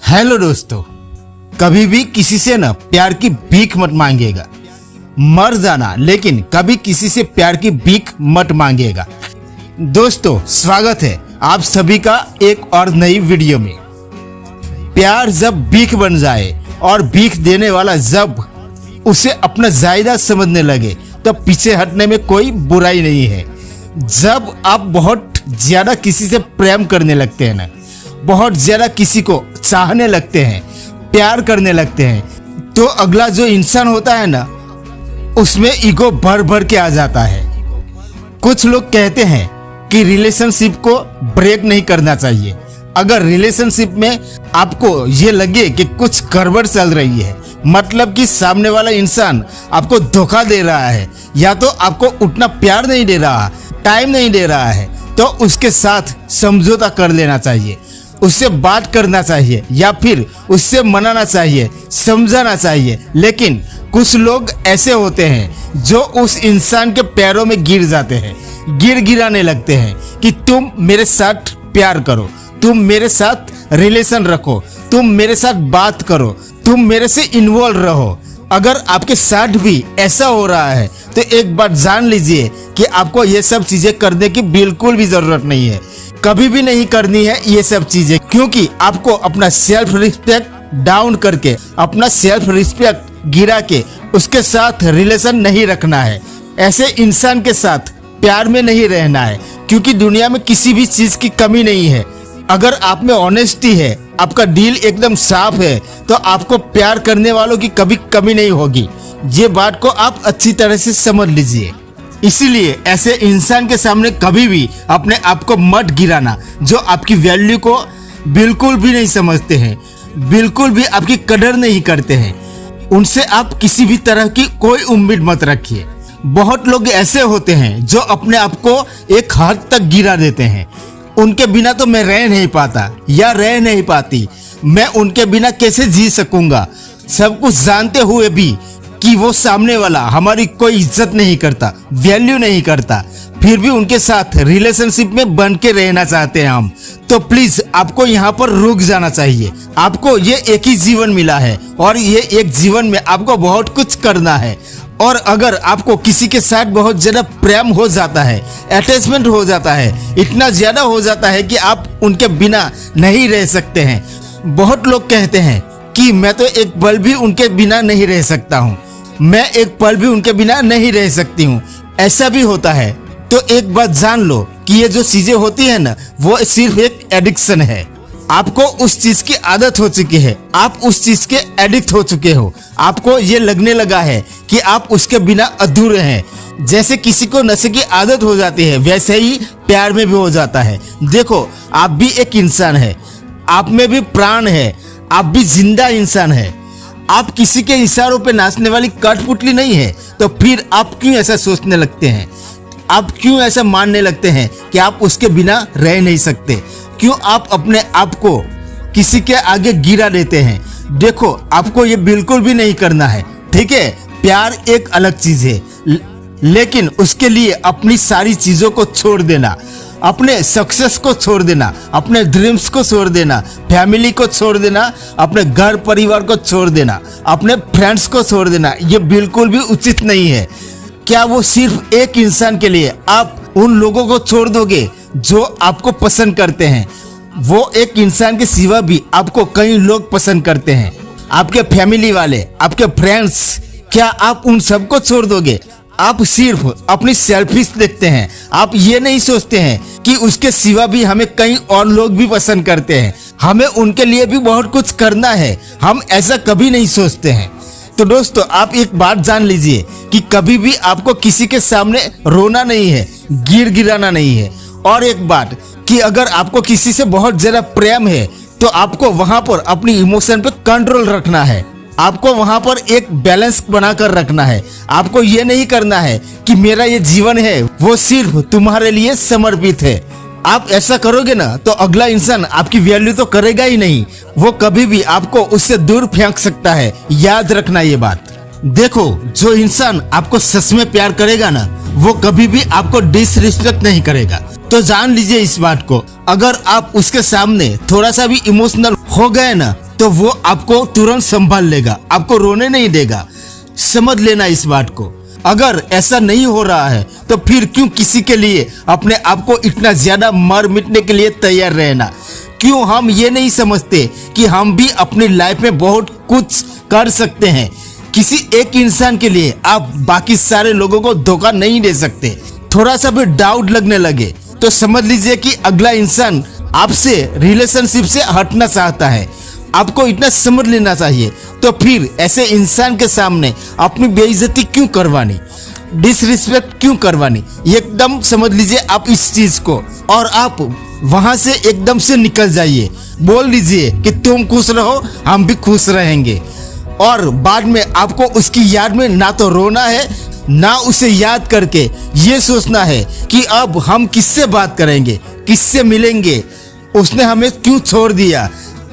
Hello दोस्तों, कभी भी किसी से ना प्यार की भीख मत मांगिएगा। मर जाना लेकिन कभी किसी से प्यार की भीख मत मांगिएगा। दोस्तों, स्वागत है आप सभी का एक और नई वीडियो में। प्यार जब भीख बन जाए और भीख देने वाला जब उसे अपना जायदा समझने लगे तो पीछे हटने में कोई बुराई नहीं है। जब आप बहुत ज्यादा किसी से प्रेम करने लगते हैं ना, बहुत ज्यादा किसी को चाहने लगते हैं, प्यार करने लगते हैं, तो अगला जो इंसान होता है ना, उसमें ईगो भर भर के आ जाता है। कुछ लोग कहते हैं कि रिलेशनशिप को ब्रेक नहीं करना चाहिए। अगर रिलेशनशिप में आपको ये लगे कि कुछ गड़बड़ चल रही है, मतलब कि सामने वाला इंसान आपको धोखा दे रहा है या तो आपको उतना प्यार नहीं दे रहा, टाइम नहीं दे रहा है, तो उसके साथ समझौता कर लेना चाहिए। उससे बात करना चाहिए या फिर उससे मनाना चाहिए, समझाना चाहिए। लेकिन कुछ लोग ऐसे होते हैं जो उस इंसान के पैरों में गिर जाते हैं, गिराने लगते हैं कि तुम मेरे साथ प्यार करो, तुम मेरे साथ रिलेशन रखो, तुम मेरे साथ बात करो, तुम मेरे से इन्वॉल्व रहो। अगर आपके साथ भी ऐसा हो रहा है तो एक बात जान लीजिए कि आपको ये सब चीजें करने की बिल्कुल भी जरूरत नहीं है, कभी भी नहीं करनी है ये सब चीजें, क्योंकि आपको अपना सेल्फ रिस्पेक्ट डाउन करके, अपना सेल्फ रिस्पेक्ट गिरा के उसके साथ रिलेशन नहीं रखना है। ऐसे इंसान के साथ प्यार में नहीं रहना है, क्योंकि दुनिया में किसी भी चीज की कमी नहीं है। अगर आप में ऑनेस्टी है, आपका दिल एकदम साफ है, तो आपको प्यार करने वालों की कभी कमी नहीं होगी। ये बात को आप अच्छी तरह से समझ लीजिए। इसीलिए ऐसे इंसान के सामने कभी भी अपने आप को मत गिराना, जो आपकी वैल्यू को बिल्कुल भी नहीं समझते हैं, बिल्कुल भी आपकी कदर नहीं करते हैं। उनसे आप किसी भी तरह की कोई उम्मीद मत रखिए। बहुत लोग ऐसे होते हैं जो अपने आप को एक हद तक गिरा देते हैं। उनके बिना तो मैं रह नहीं पाता या रह नहीं पाती, मैं उनके बिना कैसे जी सकूंगा, सब कुछ जानते हुए भी कि वो सामने वाला हमारी कोई इज्जत नहीं करता, वैल्यू नहीं करता, फिर भी उनके साथ रिलेशनशिप में बन के रहना चाहते हैं हम। तो प्लीज आपको यहाँ पर रुक जाना चाहिए। आपको ये एक ही जीवन मिला है और ये एक जीवन में आपको बहुत कुछ करना है। और अगर आपको किसी के साथ बहुत ज्यादा प्रेम हो जाता है, अटैचमेंट हो जाता है, इतना ज्यादा हो जाता है कि आप उनके बिना नहीं रह सकते हैं। बहुत लोग कहते हैं कि मैं तो एक पल भी उनके बिना नहीं रह सकता हूँ, मैं एक पल भी उनके बिना नहीं रह सकती हूँ। ऐसा भी होता है तो एक बात जान लो कि ये जो चीजें होती है ना, वो सिर्फ एक एडिक्शन है। आपको उस चीज की आदत हो चुकी है, आप उस चीज के एडिक्ट हो चुके हो। आपको ये लगने लगा है कि आप उसके बिना अधूरे हैं। जैसे किसी को नशे की आदत हो जाती है, वैसे ही प्यार में भी हो जाता है। देखो, आप भी एक इंसान है, आप में भी प्राण है, आप भी जिंदा इंसान है। आप किसी के इशारों पे नाचने वाली कठपुतली नहीं है। तो फिर आप क्यों ऐसा सोचने लगते हैं? आप क्यों ऐसा मानने लगते हैं कि आप उसके बिना रह नहीं सकते? क्यों आप अपने आप को किसी के आगे गिरा देते हैं? देखो, आपको ये बिल्कुल भी नहीं करना है, ठीक है? प्यार एक अलग चीज है, लेकिन उसके लिए अपनी सारी चीजों को छोड़ देना, अपने सक्सेस को छोड़ देना, अपने ड्रीम्स को छोड़ देना, फैमिली को छोड़ देना, अपने घर परिवार को छोड़ देना, अपने फ्रेंड्स को छोड़ देना, ये बिल्कुल भी उचित नहीं है। क्या वो सिर्फ एक इंसान के लिए आप उन लोगों को छोड़ दोगे जो आपको पसंद करते हैं? वो एक इंसान के सिवा भी आपको कई लोग पसंद करते हैं, आपके फैमिली वाले, आपके फ्रेंड्स। क्या आप उन सबको छोड़ दोगे? आप सिर्फ अपनी सेल्फिश देखते हैं। आप ये नहीं सोचते हैं कि उसके सिवा भी हमें कई और लोग भी पसंद करते हैं, हमें उनके लिए भी बहुत कुछ करना है। हम ऐसा कभी नहीं सोचते हैं। तो दोस्तों, आप एक बात जान लीजिए कि कभी भी आपको किसी के सामने रोना नहीं है, गिराना नहीं है। और एक बात कि अगर आपको किसी से बहुत ज्यादा प्रेम है तो आपको वहां पर अपनी इमोशन पे कंट्रोल रखना है। आपको वहां पर एक बैलेंस बनाकर रखना है। आपको ये नहीं करना है कि मेरा ये जीवन है वो सिर्फ तुम्हारे लिए समर्पित है। आप ऐसा करोगे ना तो अगला इंसान आपकी वैल्यू तो करेगा ही नहीं, वो कभी भी आपको उससे दूर फेंक सकता है। याद रखना ये बात। देखो, जो इंसान आपको सच में प्यार करेगा ना, वो कभी भी आपको डिसरिस्पेक्ट नहीं करेगा। तो जान लीजिए इस बात को, अगर आप उसके सामने थोड़ा सा भी इमोशनल हो गए ना, तो वो आपको तुरंत संभाल लेगा, आपको रोने नहीं देगा। समझ लेना इस बात को। अगर ऐसा नहीं हो रहा है तो फिर क्यों किसी के लिए अपने आप को इतना ज्यादा मर मिटने के लिए तैयार रहना? क्यों हम ये नहीं समझते कि हम भी अपनी लाइफ में बहुत कुछ कर सकते हैं? किसी एक इंसान के लिए आप बाकी सारे लोगों को धोखा नहीं दे सकते। थोड़ा सा भी डाउट लगने लगे तो समझ लीजिए कि अगला इंसान आपसे रिलेशनशिप से हटना चाहता है। आपको इतना समझ लेना चाहिए। तो फिर ऐसे इंसान के सामने अपनी बेइज्जती क्यों करवानी, डिसरिस्पेक्ट क्यों करवानी? एकदम समझ लीजिए आप इस चीज को, और आप वहां से एकदम से निकल जाइए। बोल दीजिए कि तुम खुश रहो, हम भी खुश रहेंगे। और बाद में आपको उसकी याद में ना तो रोना है, ना उसे याद करके ये सोचना है कि अब हम किससे बात करेंगे, किससे मिलेंगे, उसने हमें क्यों छोड़ दिया।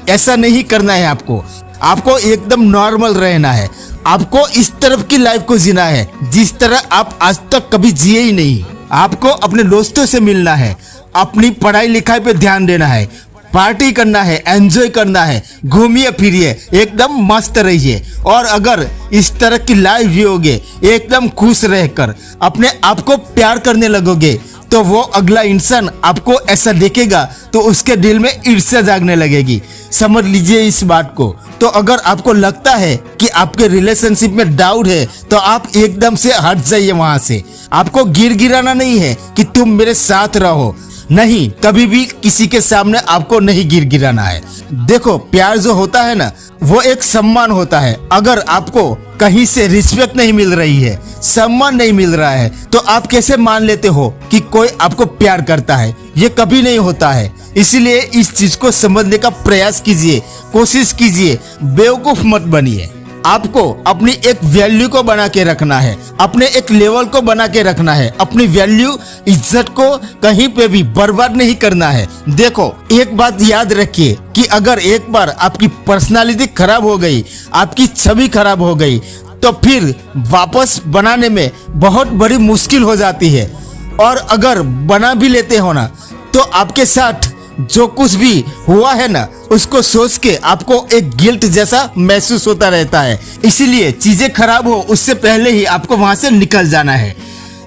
ऐसा नहीं करना है आपको। आपको एकदम नॉर्मल रहना है। आपको इस तरफ की लाइफ को जीना है जिस तरह आप आज तक कभी जिए ही नहीं। आपको अपने दोस्तों से मिलना है, अपनी पढ़ाई लिखाई पे ध्यान देना है, पार्टी करना है, एंजॉय करना है, घूमिए फिरिए, एकदम मस्त रहिए। और अगर इस तरह की लाइफ जियोगे, एकदम खुश रहकर अपने आप को प्यार करने लगोगे, तो वो अगला इंसान आपको ऐसा देखेगा तो उसके दिल में ईर्ष्या जागने लगेगी। समझ लीजिए इस बात को। तो अगर आपको लगता है कि आपके रिलेशनशिप में डाउट है तो आप एकदम से हट जाइए वहां से। आपको गिराना नहीं है कि तुम मेरे साथ रहो, नहीं, कभी भी किसी के सामने आपको नहीं गिराना है। देखो, प्यार जो होता है ना, वो एक सम्मान होता है। अगर आपको कहीं से रिस्पेक्ट नहीं मिल रही है, सम्मान नहीं मिल रहा है, तो आप कैसे मान लेते हो कि कोई आपको प्यार करता है? ये कभी नहीं होता है। इसीलिए इस चीज को समझने का प्रयास कीजिए, कोशिश कीजिए, बेवकूफ मत बनिए। आपको अपनी एक वैल्यू को बना के रखना है, अपने एक लेवल को बना के रखना है। अपनी वैल्यू, इज्जत को कहीं पे भी बर्बाद नहीं करना है। देखो, एक बात याद रखिए कि अगर एक बार आपकी पर्सनालिटी खराब हो गई, आपकी छवि खराब हो गई, तो फिर वापस बनाने में बहुत बड़ी मुश्किल हो जाती है। और अगर बना भी लेते हो ना, तो आपके साथ जो कुछ भी हुआ है ना, उसको सोच के आपको एक गिल्ट जैसा महसूस होता रहता है। इसीलिए चीजें खराब हो उससे पहले ही आपको वहां से निकल जाना है।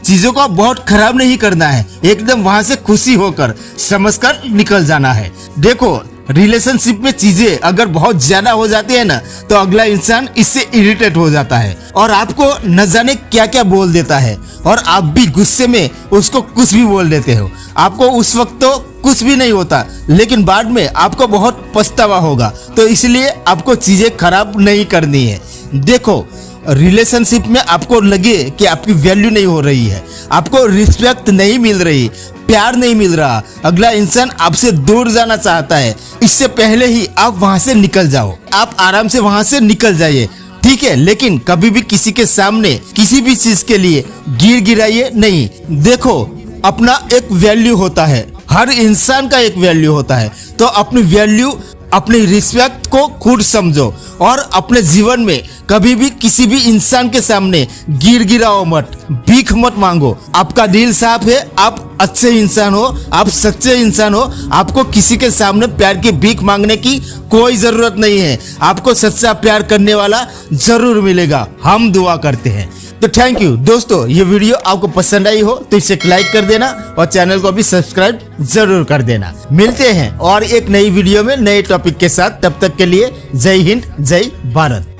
चीजों को बहुत खराब नहीं करना है, एकदम वहां से खुशी होकर समझकर निकल जाना है। देखो, रिलेशनशिप में चीजें अगर बहुत ज्यादा हो जाती है ना, तो अगला इंसान इससे इरिटेट हो जाता है और आपको न जाने क्या क्या बोल देता है, और आप भी गुस्से में उसको कुछ भी बोल देते हो। आपको उस वक्त तो कुछ भी नहीं होता, लेकिन बाद में आपको बहुत पछतावा होगा। तो इसलिए आपको चीजें खराब नहीं करनी है। देखो, रिलेशनशिप में आपको लगे कि आपकी वैल्यू नहीं हो रही है, आपको रिस्पेक्ट नहीं मिल रही, प्यार नहीं मिल रहा, अगला इंसान आपसे दूर जाना चाहता है, इससे पहले ही आप वहां से निकल जाओ। आप आराम से वहां से निकल जाइए, ठीक है? लेकिन कभी भी किसी के सामने किसी भी चीज के लिए गिराइए नहीं। देखो, अपना एक वैल्यू होता है, हर इंसान का एक वैल्यू होता है। तो अपनी वैल्यू, अपनी रिस्पेक्ट को खुद समझो और अपने जीवन में कभी भी किसी भी इंसान के सामने गिराओ मत, भीख मत मांगो। आपका दिल साफ है, आप अच्छे इंसान हो, आप सच्चे इंसान हो, आपको किसी के सामने प्यार की भीख मांगने की कोई जरूरत नहीं है। आपको सच्चा प्यार करने वाला जरूर मिलेगा, हम दुआ करते हैं। तो थैंक यू दोस्तों, ये वीडियो आपको पसंद आई हो तो इसे लाइक कर देना और चैनल को भी सब्सक्राइब जरूर कर देना। मिलते हैं और एक नई वीडियो में नए टॉपिक के साथ। तब तक के लिए जय हिंद, जय भारत।